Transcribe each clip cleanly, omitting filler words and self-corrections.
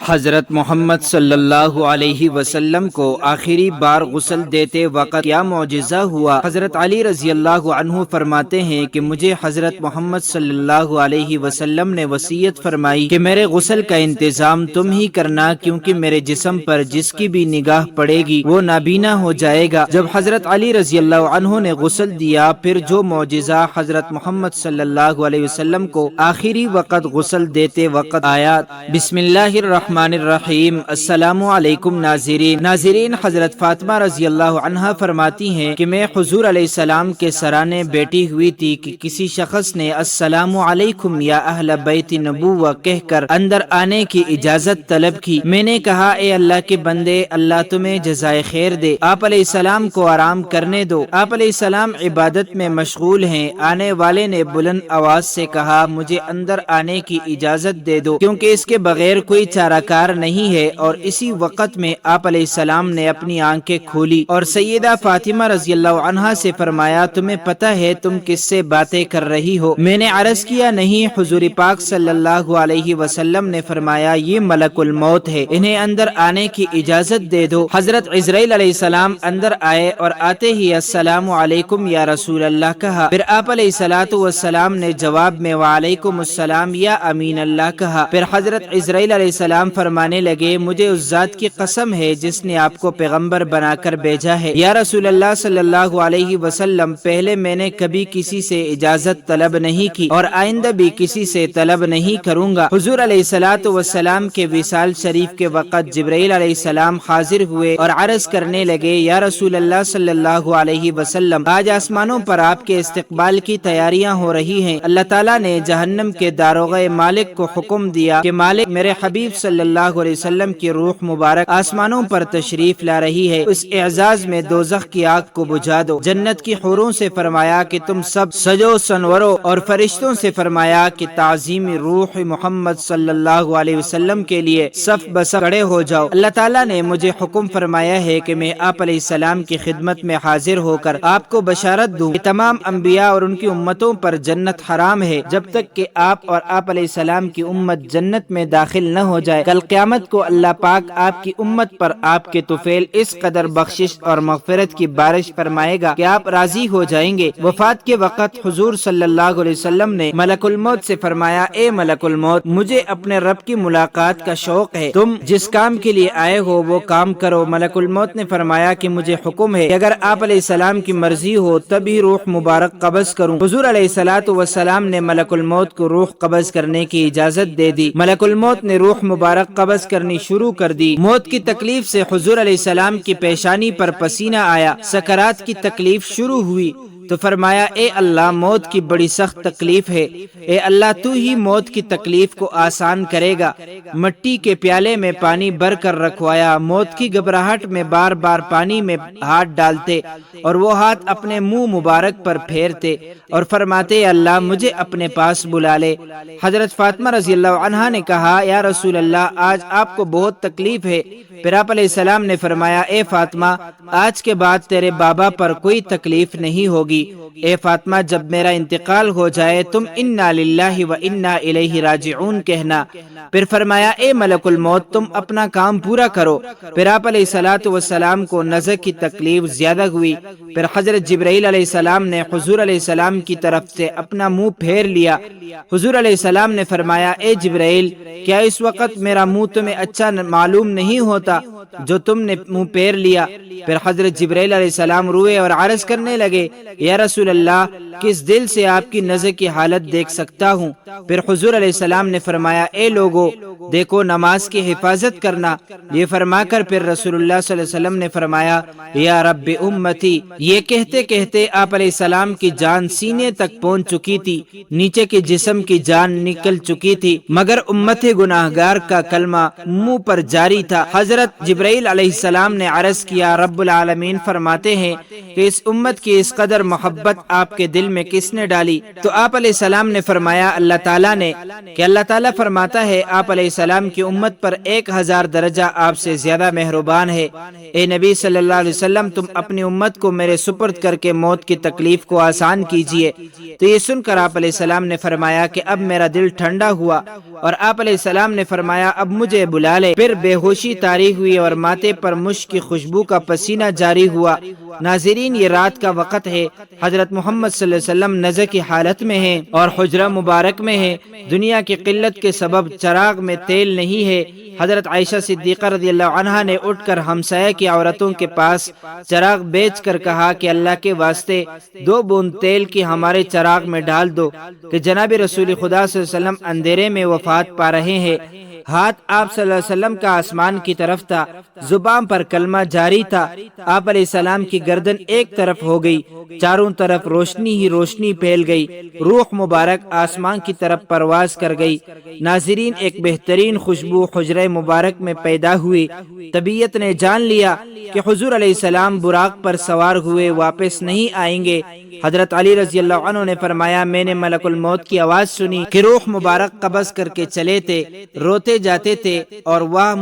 حضرت محمد صلی اللہ علیہ وسلم کو آخری بار غسل دیتے وقت کیا معجزہ ہوا؟ حضرت علی رضی اللہ عنہ فرماتے ہیں کہ مجھے حضرت محمد صلی اللہ علیہ وسلم نے وصیت فرمائی کہ میرے غسل کا انتظام تم ہی کرنا، کیونکہ میرے جسم پر جس کی بھی نگاہ پڑے گی وہ نابینا ہو جائے گا۔ جب حضرت علی رضی اللہ عنہ نے غسل دیا، پھر جو معجزہ حضرت محمد صلی اللہ علیہ وسلم کو آخری وقت غسل دیتے وقت آیا۔ بسم اللہ الرحمن الرحیم۔ السلام علیکم ناظرین، حضرت فاطمہ رضی اللہ عنہا فرماتی ہیں کہ میں حضور علیہ السلام کے سرانے بیٹھی ہوئی تھی کہ کسی شخص نے السلام علیکم یا اہل بیت نبوہ کہہ کر اندر آنے کی اجازت طلب کی۔ میں نے کہا اے اللہ کے بندے، اللہ تمہیں جزائے خیر دے، آپ علیہ السلام کو آرام کرنے دو، آپ علیہ السلام عبادت میں مشغول ہیں۔ آنے والے نے بلند آواز سے کہا مجھے اندر آنے کی اجازت دے دو، کیونکہ اس کے بغیر کوئی چارہ کار نہیں ہے۔ اور اسی وقت میں آپ علیہ السلام نے اپنی آنکھیں کھولی اور سیدہ فاطمہ رضی اللہ عنہا سے فرمایا تمہیں پتہ ہے تم کس سے باتیں کر رہی ہو؟ میں نے عرض کیا نہیں، حضور پاک صلی اللہ علیہ وسلم نے فرمایا یہ ملک الموت ہے، انہیں اندر آنے کی اجازت دے دو۔ حضرت عزرائیل علیہ السلام اندر آئے اور آتے ہی السلام علیکم یا رسول اللہ کہا، پھر آپ علیہ السلام نے جواب میں وعلیکم السلام یا امین اللہ کہا۔ پھر حضرت عزرائیل علیہ السلام فرمانے لگے مجھے اس ذات کی قسم ہے جس نے آپ کو پیغمبر بنا کر بھیجا ہے، یا رسول اللہ صلی اللہ علیہ وسلم، پہلے میں نے کبھی کسی سے اجازت طلب نہیں کی اور آئندہ بھی کسی سے طلب نہیں کروں گا۔ حضور علیہ السلام کے وصال شریف کے وقت جبرائیل علیہ السلام حاضر ہوئے اور عرض کرنے لگے یا رسول اللہ صلی اللہ علیہ وسلم، آج آسمانوں پر آپ کے استقبال کی تیاریاں ہو رہی ہیں۔ اللہ تعالیٰ نے جہنم کے داروغہ مالک کو حکم دیا کہ مالک، میرے حبیب صلی اللہ علیہ وسلم کی روح مبارک آسمانوں پر تشریف لا رہی ہے، اس اعزاز میں دوزخ کی آگ کو بجھا دو۔ جنت کی حوروں سے فرمایا کہ تم سب سجو سنورو، اور فرشتوں سے فرمایا کہ تعظیم روح محمد صلی اللہ علیہ وسلم کے لیے صف بصف کھڑے ہو جاؤ۔ اللہ تعالیٰ نے مجھے حکم فرمایا ہے کہ میں آپ علیہ السلام کی خدمت میں حاضر ہو کر آپ کو بشارت دوں کہ تمام انبیاء اور ان کی امتوں پر جنت حرام ہے جب تک کہ آپ اور آپ علیہ السلام کی امت جنت میں داخل نہ ہو جائے۔ کل قیامت کو اللہ پاک آپ کی امت پر آپ کے طفیل اس قدر بخشش اور مغفرت کی بارش فرمائے گا کہ آپ راضی ہو جائیں گے۔ وفات کے وقت حضور صلی اللہ علیہ وسلم نے ملک الموت سے فرمایا اے ملک الموت، مجھے اپنے رب کی ملاقات کا شوق ہے، تم جس کام کے لیے آئے ہو وہ کام کرو۔ ملک الموت نے فرمایا کہ مجھے حکم ہے کہ اگر آپ علیہ السلام کی مرضی ہو تبھی روح مبارک قبض کروں۔ حضور علیہ السلام نے ملک الموت کو روح قبض کرنے کی اجازت دے دی۔ ملک الموت نے روح مبارک قبض کرنی شروع کر دی۔ موت کی تکلیف سے حضور علیہ السلام کی پیشانی پر پسینہ آیا، سکرات کی تکلیف شروع ہوئی تو فرمایا اے اللہ، موت کی بڑی سخت تکلیف ہے، اے اللہ تو ہی موت کی تکلیف کو آسان کرے گا۔ مٹی کے پیالے میں پانی بھر کر رکھوایا، موت کی گھبراہٹ میں بار بار پانی میں ہاتھ ڈالتے اور وہ ہاتھ اپنے منہ مبارک پر پھیرتے اور فرماتے اللہ مجھے اپنے پاس بلا لے۔ حضرت فاطمہ رضی اللہ عنہا نے کہا یا رسول اللہ، آج آپ کو بہت تکلیف ہے۔ پھر آپ علیہ السلام نے فرمایا اے فاطمہ، آج کے بعد تیرے بابا پر کوئی تکلیف نہیں ہوگی۔ اے فاطمہ، جب میرا انتقال ہو جائے تم انا للہ و انا الیہ راجعون کہنا۔ پھر فرمایا اے ملک الموت، تم اپنا کام پورا کرو۔ پھر آپ علیہ السلام کو نزع کی تکلیف زیادہ ہوئی۔ پھر حضرت جبرائیل علیہ السلام نے حضور علیہ السلام کی طرف سے اپنا منہ پھیر لیا۔ حضور علیہ السلام نے فرمایا اے جبرائیل، کیا اس وقت میرا منہ تمہیں اچھا معلوم نہیں ہوتا جو تم نے منہ پھیر لیا؟ پھر حضرت جبرائیل علیہ السلام روئے اور عرض کرنے لگے یا رسول اللہ، کس دل سے آپ کی نظر کی حالت دیکھ سکتا ہوں؟ پھر حضور علیہ السلام نے فرمایا اے لوگو، دیکھو نماز کی حفاظت کرنا۔ یہ فرما کر پھر رسول اللہ صلی اللہ علیہ وسلم نے فرمایا یا رب امتی۔ یہ کہتے کہتے آپ علیہ السلام کی جان سینے تک پہنچ چکی تھی، نیچے کے جسم کی جان نکل چکی تھی، مگر امت گناہگار کا کلمہ منہ پر جاری تھا۔ حضرت جبرائیل علیہ السلام نے عرض کیا رب العالمین فرماتے ہیں کہ اس امت کی اس قدر محبت آپ کے دل میں کس نے ڈالی؟ تو آپ علیہ السلام نے فرمایا اللہ تعالیٰ نے، کہ اللہ تعالیٰ فرماتا ہے آپ علیہ السلام کی امت پر 1000 درجہ آپ سے زیادہ مہربان ہے۔ اے نبی صلی اللہ علیہ وسلم، تم اپنی امت کو میرے سپرد کر کے موت کی تکلیف کو آسان کیجئے۔ تو یہ سن کر آپ علیہ السلام نے فرمایا کہ اب میرا دل ٹھنڈا ہوا، اور آپ علیہ السلام نے فرمایا اب مجھے بلا لے۔ پھر بے ہوشی طاری ہوئی اور ماتھے پر مشک کی خوشبو کا پسینہ جاری ہوا۔ ناظرین، یہ رات کا وقت ہے، حضرت محمد صلی اللہ علیہ وسلم نزع کی حالت میں ہیں اور حجرہ مبارک میں ہیں۔ دنیا کی قلت کے سبب چراغ میں تیل نہیں ہے۔ حضرت عائشہ صدیقہ رضی اللہ عنہا نے اٹھ کر ہمسایہ کی عورتوں کے پاس چراغ بیچ کر کہا کہ اللہ کے واسطے 2 بوند تیل کی ہمارے چراغ میں ڈال دو، کہ جناب رسول خدا صلی اللہ علیہ وسلم اندھیرے میں وفات پا رہے ہیں۔ ہاتھ آپ صلی اللہ علیہ وسلم کا آسمان کی طرف تھا، زبان پر کلمہ جاری تھا۔ آپ علیہ السلام کی گردن ایک طرف ہو گئی، چاروں طرف روشنی ہی روشنی پھیل گئی، روح مبارک آسمان کی طرف پرواز کر گئی۔ ناظرین، ایک بہترین خوشبو حجرہ مبارک میں پیدا ہوئی۔ طبیعت نے جان لیا کہ حضور علیہ السلام براق پر سوار ہوئے واپس نہیں آئیں گے۔ حضرت علی رضی اللہ عنہ نے فرمایا میں نے ملک الموت کی آواز سنی کہ روح مبارک قبض کر کے چلے تھے، روتے جاتے تھے اور واہ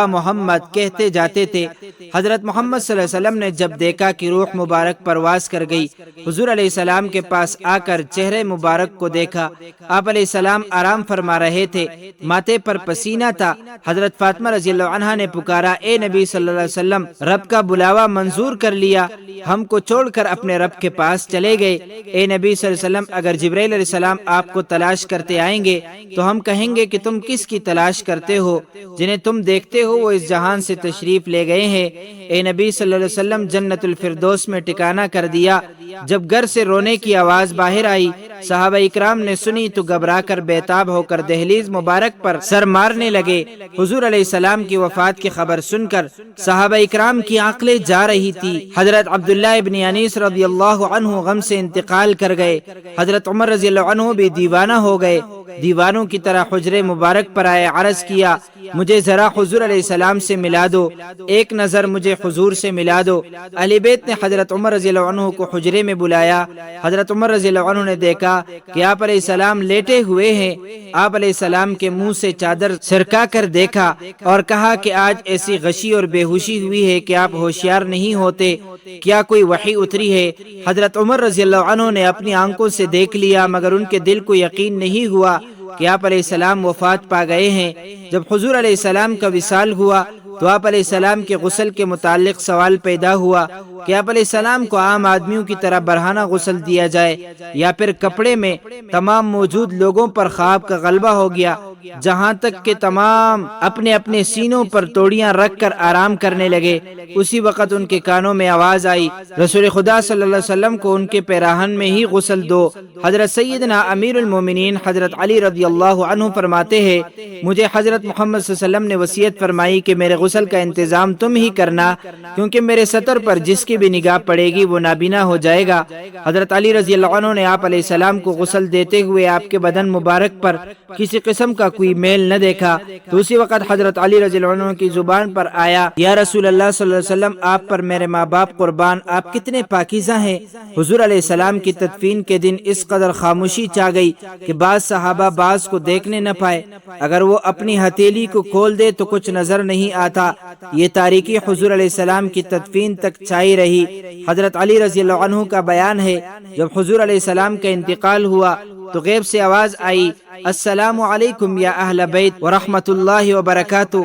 محمد کہتے جاتے تھے۔ حضرت محمد صلی اللہ علیہ وسلم نے جب دیکھا کہ روح مبارک پرواز کر گئی، حضور علیہ السلام کے پاس آ کر چہرے مبارک کو دیکھا۔ آپ علیہ السلام آرام فرما رہے تھے، ماتھے پر پسینہ تھا۔ حضرت فاطمہ رضی اللہ عنہا نے پکارا اے نبی صلی اللہ علیہ وسلم، رب کا بلاوا منظور کر لیا، ہم کو چھوڑ کر اپنے رب کے پاس چلے گئے۔ اے نبی صلی اللہ علیہ وسلم، اگر جبرائیل علیہ السلام آپ کو تلاش کرتے آئیں گے تو ہم کہیں گے کہ تم کس کی تلاش کرتے ہو؟ جنہیں تم دیکھتے ہو وہ اس جہان سے تشریف لے گئے ہیں۔ اے نبی صلی اللہ علیہ وسلم، جنت الفردوس میں ٹھکانہ کر دیا۔ جب گھر سے رونے کی آواز باہر آئی، صحابہ اکرام نے سنی تو گھبرا کر بیتاب ہو کر دہلیز مبارک پر سر مارنے لگے۔ حضور علیہ السلام کی وفات کی خبر سن کر صحابہ اکرام کی عقلیں جا رہی تھی۔ حضرت عبداللہ ابن انیس رضی اللہ عنہ غم سے انتقال کر گئے۔ حضرت عمر رضی اللہ عنہ بھی دیوانہ ہو گئے۔ دیوانوں کی طرح حجرے مبارک پر آئے، عرض کیا مجھے ذرا حضور علیہ السلام سے ملا دو، ایک نظر مجھے حضور سے ملا دو۔ اہل بیت نے حضرت عمر رضی اللہ عنہ کو حجرے میں بلایا۔ حضرت عمر رضی اللہ عنہ نے دیکھا کہ آپ علیہ السلام لیٹے ہوئے ہیں۔ آپ علیہ السلام کے منہ سے چادر سرکا کر دیکھا اور کہا کہ آج ایسی غشی اور بے ہوشی ہوئی ہے کہ آپ ہوشیار نہیں ہوتے، کیا کوئی وحی اتری ہے؟ حضرت عمر رضی اللہ عنہ نے اپنی آنکھوں سے دیکھ لیا، مگر ان کے دل کو یقین نہیں ہوا کہ آپ علیہ السلام وفات پا گئے ہیں۔ جب حضور علیہ السلام کا وصال ہوا تو آپ علیہ السلام کے غسل کے متعلق سوال پیدا ہوا کہ آپ علیہ السلام کو عام آدمیوں کی طرح برہنہ غسل دیا جائے یا پھر کپڑے میں؟ تمام موجود لوگوں پر خواب کا غلبہ ہو گیا، جہاں تک کہ تمام اپنے اپنے سینوں پر توڑیاں رکھ کر آرام کرنے لگے۔ اسی وقت ان کے کانوں میں آواز آئی رسول خدا صلی اللہ علیہ وسلم کو ان کے پیراہن میں ہی غسل دو۔ حضرت سیدنا امیر المومنین حضرت علی رضی اللہ عنہ فرماتے ہیں مجھے حضرت محمد صلی اللہ علیہ وسلم نے وصیت فرمائی کہ میرے غسل کا انتظام تم ہی کرنا، کیونکہ میرے سطر پر جس کی بھی نگاہ پڑے گی وہ نابینا ہو جائے گا۔ حضرت علی رضی اللہ عنہ نے آپ علیہ السلام کو غسل دیتے ہوئے آپ کے بدن مبارک پر کسی قسم کا کوئی میل نہ دیکھا۔ تو اسی وقت حضرت علی رضی اللہ عنہ کی زبان پر آیا یا رسول اللہ صلی اللہ علیہ وسلم، آپ پر میرے ماں باپ قربان، آپ کتنے پاکیزہ ہیں۔ حضور علیہ السلام کی تدفین کے دن اس قدر خاموشی چھا گئی کہ بعض صحابہ بعض کو دیکھنے نہ پائے، اگر وہ اپنی ہتھیلی کو کھول دے تو کچھ نظر نہیں آتا۔ یہ تاریکی حضور علیہ السلام کی تدفین تک چھائی رہی۔ حضرت علی رضی اللہ عنہ کا بیان ہے جب حضور علیہ السلام کا انتقال ہوا تو غیب سے آواز آئی السلام علیکم یا اہل بیت ورحمۃ اللہ وبرکاتہ۔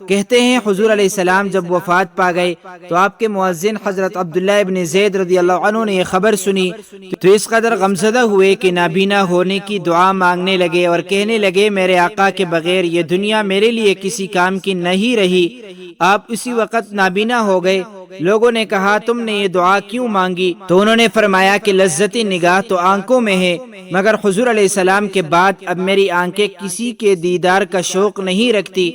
کہتے ہیں حضور علیہ السلام جب وفات پا گئے تو آپ کے مؤذن حضرت عبداللہ ابن زید رضی اللہ عنہ نے یہ خبر سنی تو اس قدر غمزدہ ہوئے کہ نابینا ہونے کی دعا مانگنے لگے اور کہنے لگے میرے آقا کے بغیر یہ دنیا میرے لیے کسی کام کی نہیں رہی۔ آپ اسی وقت نابینا ہو گئے۔ لوگوں نے کہا تم نے یہ دعا کیوں مانگی؟ تو انہوں نے فرمایا کہ لذت نگاہ تو آنکھوں میں ہے، مگر حضور علیہ السلام کے بعد اب میری آنکھیں کسی کے دیدار کا شوق نہیں رکھتی۔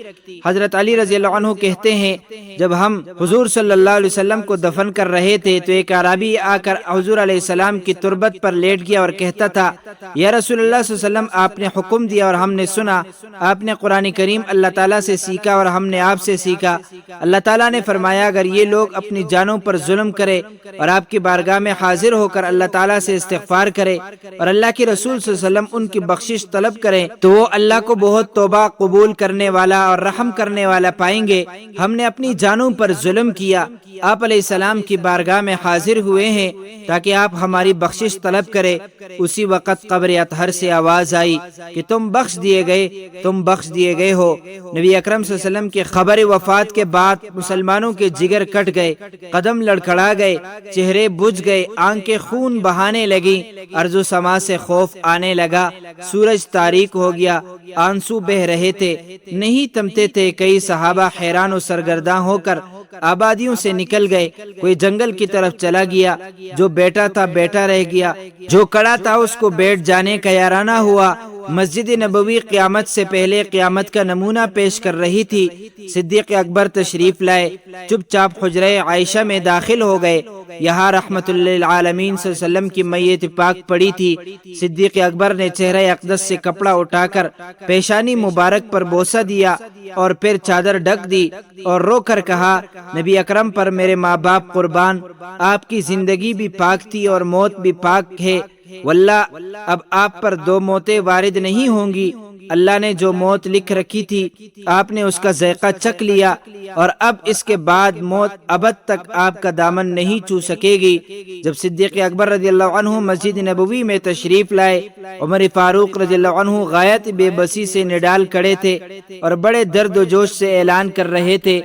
حضرت علی رضی اللہ عنہ کہتے ہیں جب ہم حضور صلی اللہ علیہ وسلم کو دفن کر رہے تھے تو ایک اعرابی آ کر حضور علیہ السلام کی تربت پر لیٹ گیا اور کہتا تھا یا رسول اللہ صلی اللہ علیہ وسلم آپ نے حکم دیا اور ہم نے سنا، آپ نے قرآن کریم اللہ تعالیٰ سے سیکھا اور ہم نے آپ سے سیکھا۔ اللہ تعالیٰ نے فرمایا اگر یہ لوگ اپنی جانوں پر ظلم کرے اور آپ کی بارگاہ میں حاضر ہو کر اللہ تعالیٰ سے استغفار کرے اور اللہ کے رسول صلی اللہ علیہ وسلم ان کی بخشش طلب کریں تو وہ اللہ کو بہت توبہ قبول کرنے والا اور رحم کرنے والا پائیں گے۔ ہم نے اپنی جانوں پر ظلم کیا، آپ علیہ السلام کی بارگاہ میں حاضر ہوئے ہیں تاکہ آپ ہماری بخشش طلب کرے۔ اسی وقت قبر اطہر سے آواز آئی کہ تم بخش دیے گئے، تم بخش دیے گئے ہو۔ نبی اکرم صلی اللہ علیہ وسلم کی خبر وفات کے بعد مسلمانوں کے جگر کٹ گئے، قدم لڑکھڑا گئے، چہرے بجھ گئے، آنکھیں خون بہانے لگی، ارض و سما سے خوف آنے لگا، سورج تاریک ہو گیا، آنسو بہ رہے تھے، نہیں تھمتے تھے۔ کئی صحابہ حیران و سرگرداں ہو کر آبادیوں سے نکل گئے، کوئی جنگل کی طرف چلا گیا، جو بیٹھا تھا بیٹھا رہ گیا، جو کھڑا تھا اس کو بیٹھ جانے کا یارانہ ہوا۔ مسجد نبوی قیامت سے پہلے قیامت کا نمونہ پیش کر رہی تھی۔ صدیق اکبر تشریف لائے، چپ چاپ حجرہ عائشہ میں داخل ہو گئے، یہاں رحمت للعالمین صلی اللہ علیہ وسلم کی میت پاک پڑی تھی۔ صدیق اکبر نے چہرہ اقدس سے کپڑا اٹھا کر پیشانی مبارک پر بوسہ دیا اور پھر چادر ڈھک دی اور رو کر کہا نبی اکرم پر میرے ماں باپ قربان، آپ کی زندگی بھی پاک تھی اور موت بھی پاک ہے، واللہ اب آپ پر دو موتیں وارد نہیں ہوں گی۔ اللہ نے جو موت لکھ رکھی تھی آپ نے اس کا ذائقہ چکھ لیا اور اب اس کے بعد موت ابد تک آپ کا دامن نہیں چھو سکے گی۔ جب صدیق اکبر رضی اللہ عنہ مسجد نبوی میں تشریف لائے، عمر فاروق رضی اللہ عنہ غایت بے بسی سے نڈال کھڑے تھے اور بڑے درد و جوش سے اعلان کر رہے تھے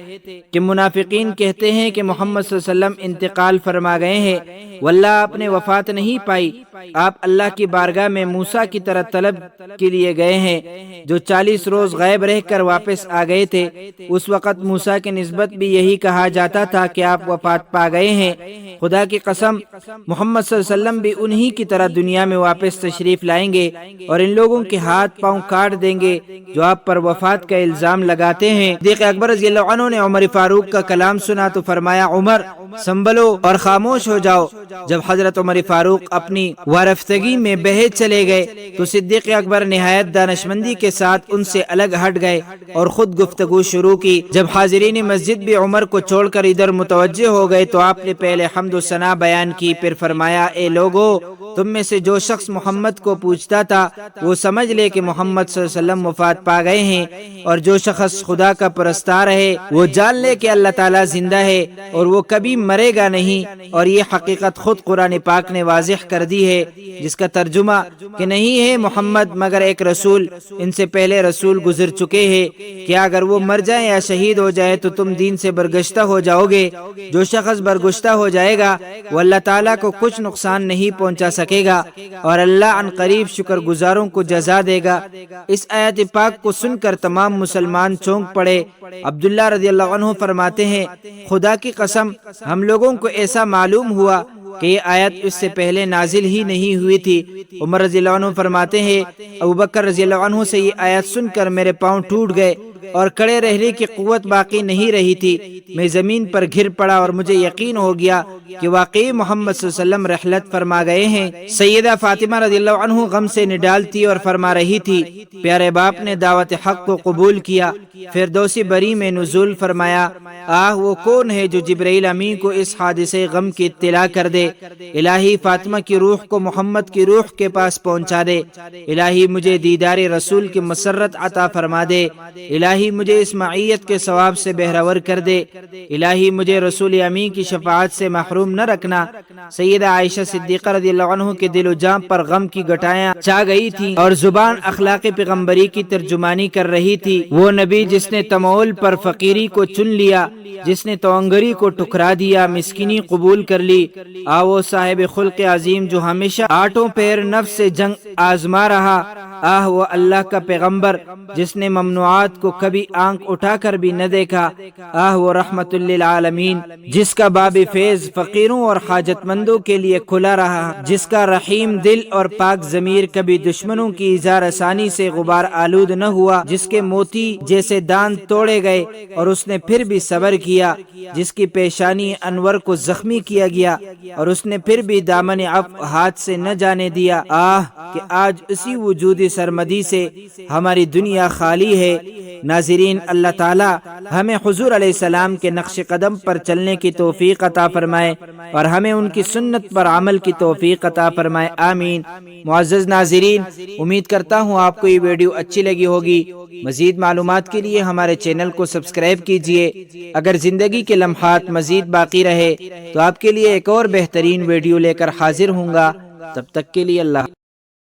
کہ منافقین کہتے ہیں کہ محمد صلی اللہ علیہ وسلم انتقال فرما گئے ہیں، واللہ آپ نے وفات نہیں پائی، آپ اللہ کی بارگاہ میں موسیٰ کی طرح طلب کے لیے گئے ہیں جو 40 روز غائب رہ کر واپس آ گئے تھے۔ اس وقت موسیٰ کی نسبت بھی یہی کہا جاتا تھا کہ آپ وفات پا گئے ہیں۔ خدا کی قسم محمد صلی اللہ علیہ وسلم بھی انہی کی طرح دنیا میں واپس تشریف لائیں گے اور ان لوگوں کے ہاتھ پاؤں کاٹ دیں گے جو آپ پر وفات کا الزام لگاتے ہیں۔ صدیق اکبر رضی اللہ عنہ نے عمر فاروق کا کلام سنا تو فرمایا عمر سنبھلو اور خاموش ہو جاؤ۔ جب حضرت عمر فاروق اپنی وارفتگی میں بہے چلے گئے تو صدیق اکبر نہایت دانشمندی کے ساتھ ان سے الگ ہٹ گئے اور خود گفتگو شروع کی۔ جب حاضرین مسجد بھی عمر کو چھوڑ کر ادھر متوجہ ہو گئے تو آپ نے پہلے حمد و ثنا بیان کی، پھر فرمایا اے لوگو، تم میں سے جو شخص محمد کو پوچھتا تھا وہ سمجھ لے کہ محمد صلی اللہ علیہ وسلم وفات پا گئے ہیں، اور جو شخص خدا کا پرستار ہے وہ جان لے کہ اللہ تعالیٰ زندہ ہے اور وہ کبھی مرے گا نہیں، اور یہ حقیقت خود قرآن پاک نے واضح کر دی ہے، جس کا ترجمہ کہ نہیں ہے محمد مگر ایک رسول، ان سے پہلے رسول گزر چکے ہیں، کیا اگر وہ مر جائیں یا شہید ہو جائے تو تم دین سے برگشتہ ہو جاؤ گے؟ جو شخص برگشتہ ہو جائے گا وہ اللہ تعالیٰ کو کچھ نقصان نہیں پہنچا سکے گا اور اللہ عن قریب شکر گزاروں کو جزا دے گا۔ اس آیت پاک کو سن کر تمام مسلمان چونک پڑے۔ عبداللہ رضی اللہ عنہ فرماتے ہیں خدا کی قسم ہم لوگوں کو ایسا معلوم ہوا کہ یہ آیت اس سے پہلے نازل ہی نہیں ہوئی تھی۔ عمر رضی اللہ عنہ فرماتے ہیں ابوبکر رضی اللہ عنہ سے یہ آیت سن کر میرے پاؤں ٹوٹ گئے اور کھڑے رہنے کی قوت باقی نہیں رہی تھی، میں زمین پر گر پڑا اور مجھے یقین ہو گیا کہ واقعی محمد صلی اللہ علیہ وسلم رحلت فرما گئے ہیں۔ سیدہ فاطمہ رضی اللہ عنہ غم سے نڈال تھی اور فرما رہی تھی پیارے باپ نے دعوت حق کو قبول کیا۔ فردوسی بری میں نزول فرمایا، آہ وہ کون ہے جو جبرائیل امین کو اس حادثے غم کی اطلاع کر دے؟ الہی فاطمہ کی روح کو محمد کی روح کے پاس پہنچا دے، الہی مجھے دیدار رسول کی مسرت عطا فرما دے، الہی مجھے اس معیت کے ثواب سے بہرور کر دے، الہی مجھے رسول امین کی شفاعت سے محروم نہ رکھنا۔ سیدہ عائشہ صدیقہ رضی اللہ عنہ کے دل و جاں پر غم کی گٹائیاں چھا گئی تھی اور زبان اخلاق پیغمبری کی ترجمانی کر رہی تھی۔ وہ نبی جس نے تمول پر فقیری کو چن لیا، جس نے توانگری کو ٹکرا دیا، مسکینی قبول کر لی، آو صاحب خلق عظیم جو ہمیشہ آٹوں پیر نفس سے جنگ آزما رہا، آہ وہ اللہ کا پیغمبر جس نے ممنوعات کو کبھی آنکھ اٹھا کر بھی نہ دیکھا، آہ وہ رحمت للعالمین جس کا باب فیض فقیروں اور حاجت مندوں کے لیے کھلا رہا، جس کا رحیم دل اور پاک ضمیر کبھی دشمنوں کی اظہار آسانی سے غبار آلود نہ ہوا، جس کے موتی جیسے دانت توڑے گئے اور اس نے پھر بھی صبر کیا، جس کی پیشانی انور کو زخمی کیا گیا اور اس نے پھر بھی دامن عفو ہاتھ سے نہ جانے دیا۔ آہ کہ آج اسی وجودی سرمدی سے ہماری دنیا خالی ہے۔ ناظرین، اللہ تعالی ہمیں حضور علیہ السلام کے نقش قدم پر چلنے کی توفیق عطا فرمائے اور ہمیں ان کی سنت پر عمل کی توفیق عطا فرمائے، آمین۔ معزز ناظرین، امید کرتا ہوں آپ کو یہ ویڈیو اچھی لگی ہوگی۔ مزید معلومات کے لیے ہمارے چینل کو سبسکرائب کیجئے۔ اگر زندگی کے لمحات مزید باقی رہے تو آپ کے لیے ایک اور بہترین ویڈیو لے کر حاضر ہوں گا۔ تب تک کے لیے اللہ